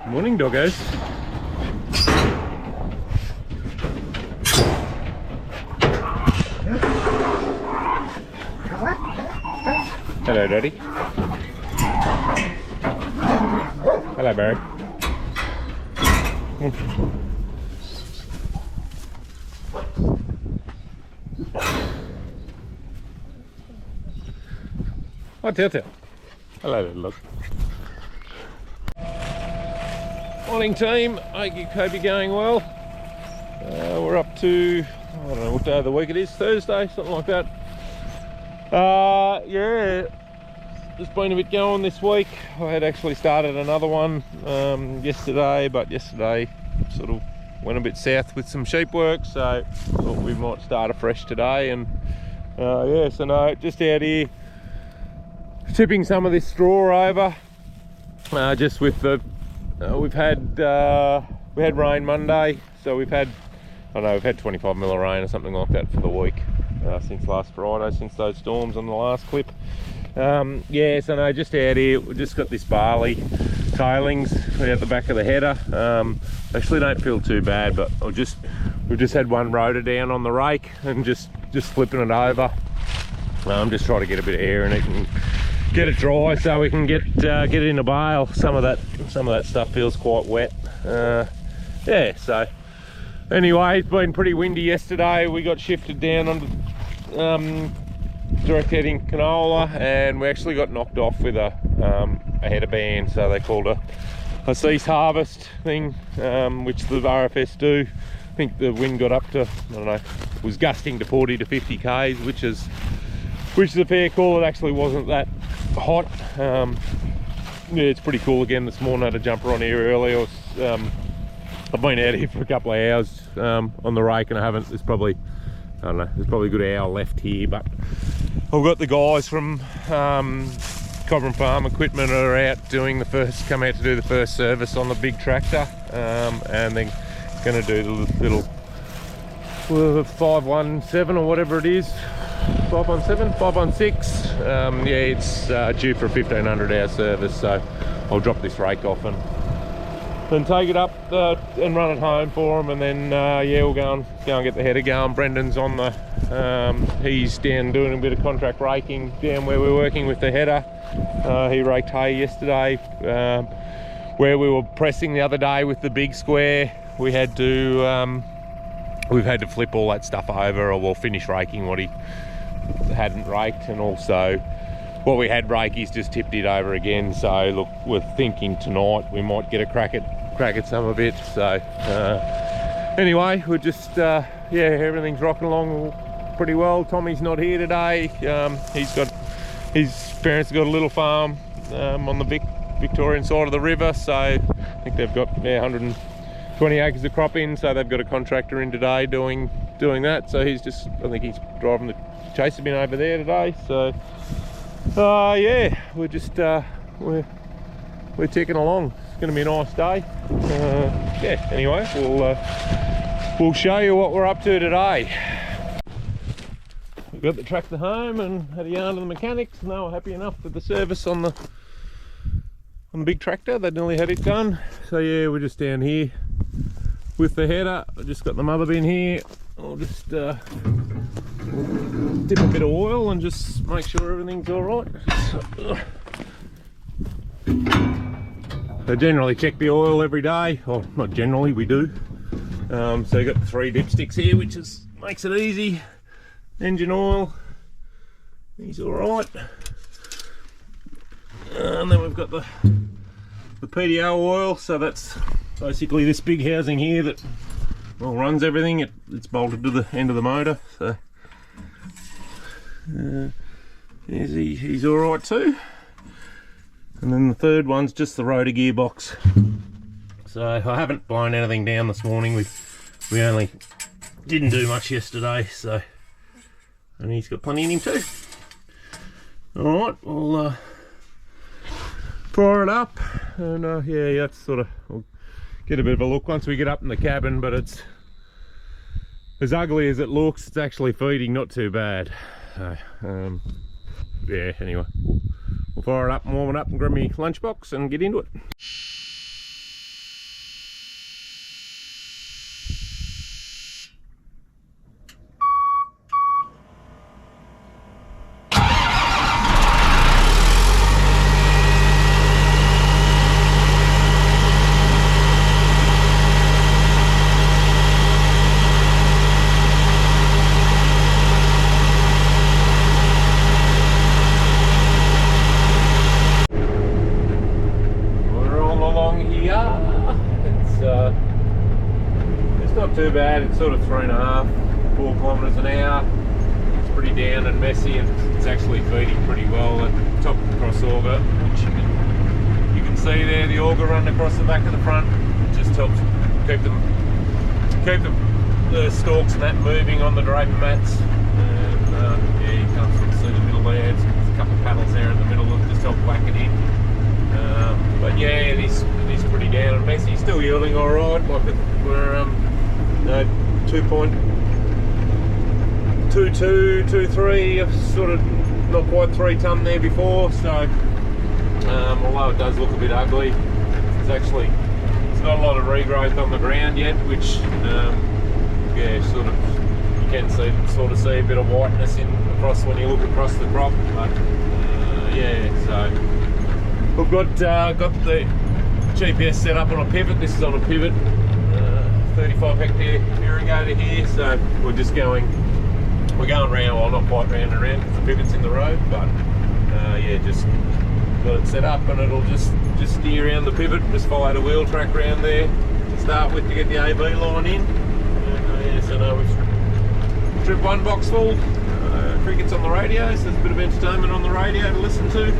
Morning, doggos. Hello, Daddy. Hello, Barry. Oh, Telltale. Hello, little look. Morning, team. Hope you're going well. We're up to, I don't know what day of the week it is, Thursday, something like that. Yeah, it's been a bit going this week. I had actually started another one yesterday, but yesterday sort of went a bit south with some sheep work, so thought we might start afresh today. And yeah, so no, just out here tipping some of this straw over, just with the we had rain Monday, so we've had 25 mil of rain or something like that for the week since last Friday, since those storms on the last clip. Yeah, so no, just out here, we've just got this barley tailings out the back of the header. Actually don't feel too bad, but we've just had one rotor down on the rake and just flipping it over. I'm just trying to get a bit of air in it and get it dry so we can get it in a bale. Some of that stuff feels quite wet. Yeah, so anyway, it's been pretty windy yesterday. We got shifted down on direct heading canola, and we actually got knocked off with a header band, so they called a cease harvest thing, which the RFS do. I think the wind got up to, I don't know, was gusting to 40 to 50 k's, which is a fair call. It actually wasn't that hot. Yeah, it's pretty cool again this morning. I had a jumper on here earlier. I've been out here for a couple of hours on the rake, and there's probably a good hour left here, but I've got the guys from Cobram Farm Equipment are out come out to do the first service on the big tractor, and then going to do the little 517 or whatever it is. 517, 516. Yeah, it's due for a 1500 hour service, so I'll drop this rake off and take it up and run it home for them, and then yeah, we'll go and get the header going. Brendan's on the he's down doing a bit of contract raking down where we're working with the header. He raked hay yesterday. Where we were pressing the other day with the big square, we've had to flip all that stuff over, or we'll finish raking what he hadn't raked, and also what we had rake is just tipped it over again. So look, we're thinking tonight we might get a crack at some of it. So anyway, we're just yeah, everything's rocking along pretty well. Tommy's not here today. His parents have got a little farm on the Victorian side of the river, so I think they've got 120 acres of crop in, so they've got a contractor in today doing that. So I think he's driving the chaser bin over there today. So yeah, we're just we're ticking along. It's going to be a nice day. Yeah, anyway, we'll show you what we're up to today. We've got the tractor home and had a yarn to the mechanics, and they were happy enough with the service on the big tractor. They nearly had it done. So yeah, we're just down here with the header. I just got the mother bin here. I'll just dip a bit of oil and just make sure everything's all right. I generally check the oil every day, or not generally, we do. So you've got the 3 dipsticks here, which makes it easy. Engine oil, he's all right. And then we've got the PDO oil, so that's basically this big housing here that runs everything. It's bolted to the end of the motor, so he's all right too. And then the third one's just the rotor gearbox. So I haven't blown anything down this morning. We only didn't do much yesterday, so, and he's got plenty in him too. All right, we'll fire it up, and yeah, that's sort of, we'll get a bit of a look once we get up in the cabin. But it's as ugly as it looks. It's actually feeding not too bad. Yeah, anyway, we'll fire it up and warm it up and grab me lunchbox and get into it. too bad. It's sort of 3.5, 4 kilometres an hour. It's pretty down and messy, and it's actually feeding pretty well at the top of the cross auger, which you can see there, the auger running across the back of the front. It just helps keep the stalks and that moving on the draper mats. And yeah, you can't sort of see the middle there. There's a couple of paddles there in the middle that just help whack it in. But yeah, it is pretty down and messy. Still yielding all right. Like we're 2.22, 2.3, sort of not quite 3 tonne there before. So although it does look a bit ugly, it's not a lot of regrowth on the ground yet, which yeah, sort of you can sort of see a bit of whiteness across when you look across the crop. But yeah, so we've got the GPS set up on a pivot. This is on a pivot, 35 hectare irrigator here. So we're going round, well not quite round and round because the pivot's in the road, but yeah, just got it set up and it'll just steer around the pivot, just follow the wheel track around there to start with to get the AB line in. Yeah, so now we've tripped one box full. Crickets on the radio, so there's a bit of entertainment on the radio to listen to.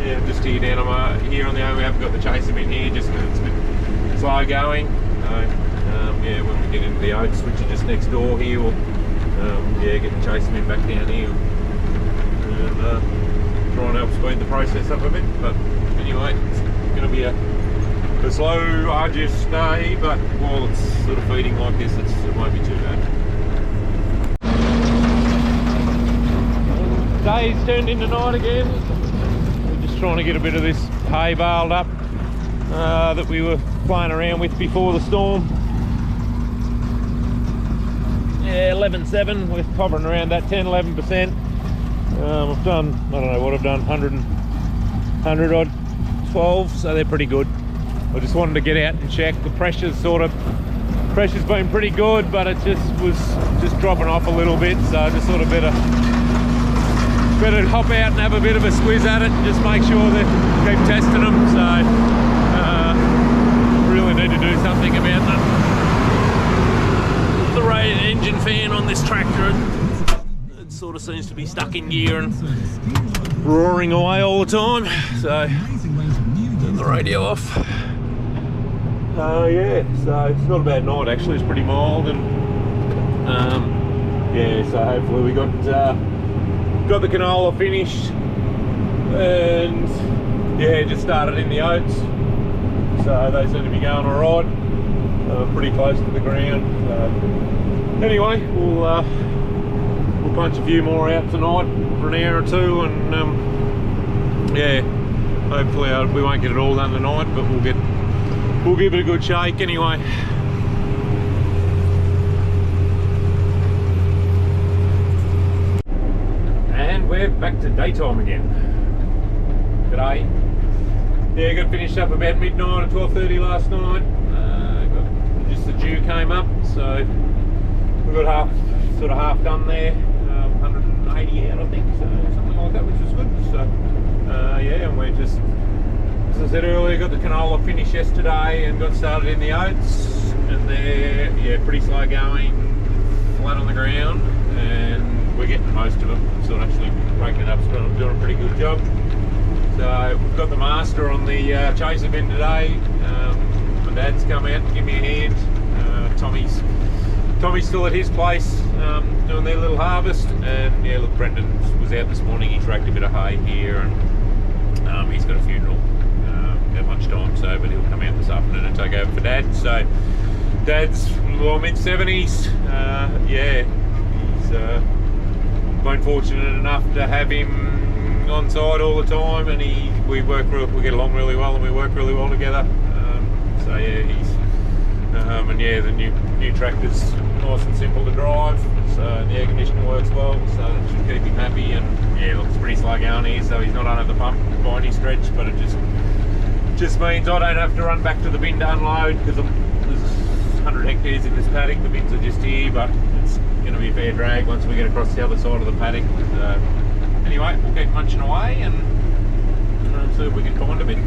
Yeah, just here down here on the O, we haven't got the chaser bin here just because it's a bit slow going. Yeah, when we get into the oats, which are just next door here, we'll yeah, get the chaser bin back down here and try and help speed the process up a bit. But anyway, it's going to be a slow, arduous day, but while it's sort of feeding like this, it won't be too bad. Day's turned into night again. We're just trying to get a bit of this hay baled up that we were playing around with before the storm. Yeah, 11.7, we're hovering around that 10-11%. I've done, I don't know what I've done, 100 odd 12, so they're pretty good. I just wanted to get out and check. The pressure's been pretty good, but it was just dropping off a little bit, so I just sort of better hop out and have a bit of a squiz at it and just make sure that keep testing them. So really need to do something about the rate engine fan on this tractor. It sort of seems to be stuck in gear and roaring away all the time. So turn the radio off. Yeah, so it's not a bad night actually. It's pretty mild, and yeah, so hopefully we got the canola finished, and yeah, just started in the oats, so they seem to be going all right. Pretty close to the ground. Anyway, we'll punch a few more out tonight for an hour or two, and yeah, hopefully we won't get it all done tonight, but we'll give it a good shake anyway. And we're back to daytime again. G'day. Yeah, got finished up about midnight at 12:30 last night. Just the dew came up, so we got half done there. 180 out, I think, so something like that, which was good. So yeah, and we're just, as I said earlier, got the canola finished yesterday and got started in the oats, and they're yeah pretty slow going, flat on the ground, and we're getting most of them. Sort of actually breaking it up, so I'm doing a pretty good job. So we've got the master on the chaser bin today. My dad's come out and give me a hand. Tommy's still at his place doing their little harvest, and yeah, look, Brendan was out this morning. He tracked a bit of hay here, and he's got a funeral at lunchtime, so but he'll come out this afternoon and take over for Dad. So Dad's mid-70s. Yeah, he's been fortunate enough to have him on side all the time, and we get along really well, and we work really well together. So yeah, he's and yeah, the new tractor's nice and simple to drive, so the air conditioning works well, so that should keep him happy. And yeah, look, it's pretty slow going here, so he's not under the pump by any stretch, but it just means I don't have to run back to the bin to unload, because there's 100 hectares in this paddock. The bins are just here, but it's going to be a fair drag once we get across the other side of the paddock. Anyway, we'll keep munching away and see if we can find a bit.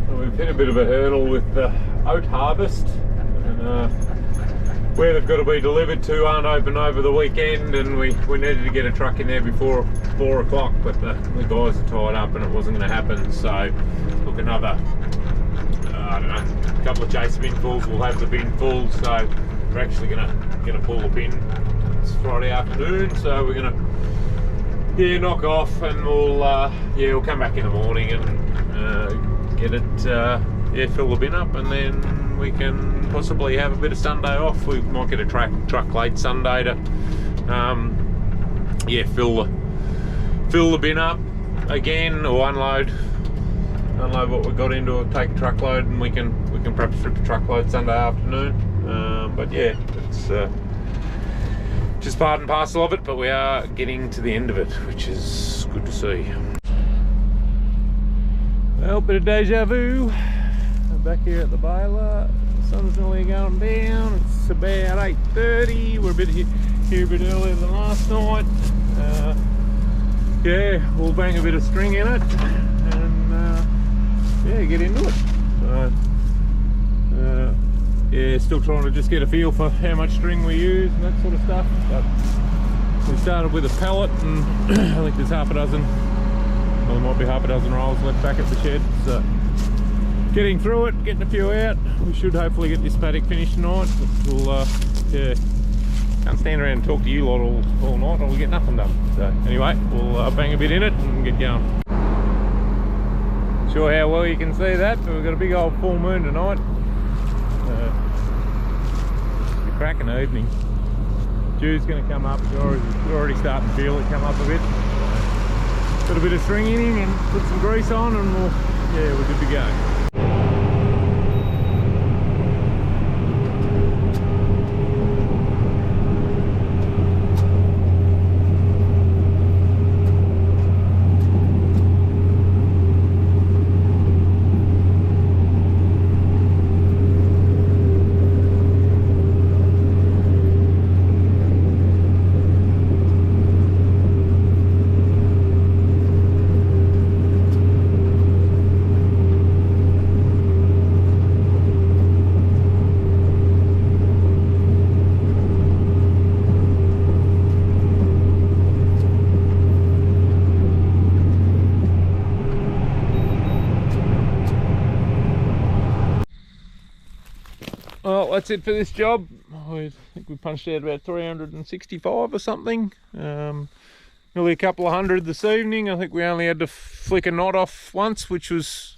Well, we've hit a bit of a hurdle with the oat harvest, and where they've got to be delivered to aren't open over the weekend, and we needed to get a truck in there before 4 o'clock, but the guys are tied up and it wasn't going to happen. So look, another I don't know, a couple of chaser bin fulls, we'll have the bin full. So we're actually gonna pull the bin. It's Friday afternoon, so we're gonna knock off, and we'll come back in the morning and get it fill the bin up, and then we can possibly have a bit of Sunday off. We might get a truck late Sunday to fill the bin up again, or unload what we got into it, take a truckload, and we can perhaps strip a truckload Sunday afternoon. But yeah, it's just part and parcel of it, but we are getting to the end of it, which is good to see. Well, bit of deja vu. I'm back here at the baler. The sun's nearly going down. It's about 8:30. We're here a bit earlier than last night. Yeah, we'll bang a bit of string in it, and yeah, get into it. So, yeah, still trying to just get a feel for how much string we use and that sort of stuff. But we started with a pallet, and I think there's half a dozen, well, there might be half a dozen rolls left back at the shed. So getting through it, getting a few out. We should hopefully get this paddock finished tonight. But we'll, yeah, can't stand around and talk to you lot all night, or we'll get nothing done. So anyway, we'll bang a bit in it and get going. Sure how well you can see that, but we've got a big old full moon tonight. It's a cracking evening. Dew's going to come up. We're already starting to feel it come up a bit. Got a bit of string in him and put some grease on, and we're good to go. Well, that's it for this job. I think we punched out about 365 or something. Nearly a couple of hundred this evening. I think we only had to flick a knot off once, which was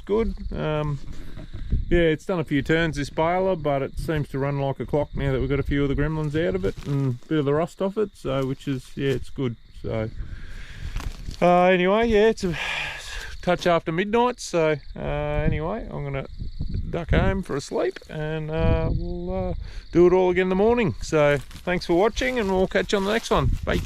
good. Yeah, it's done a few turns, this baler, but it seems to run like a clock now that we've got a few of the gremlins out of it and a bit of the rust off it. So, which is, yeah, it's good. So anyway, yeah, it's a touch after midnight. So anyway, I'm gonna duck home for a sleep, and we'll do it all again in the morning. So thanks for watching, and we'll catch you on the next one. Bye.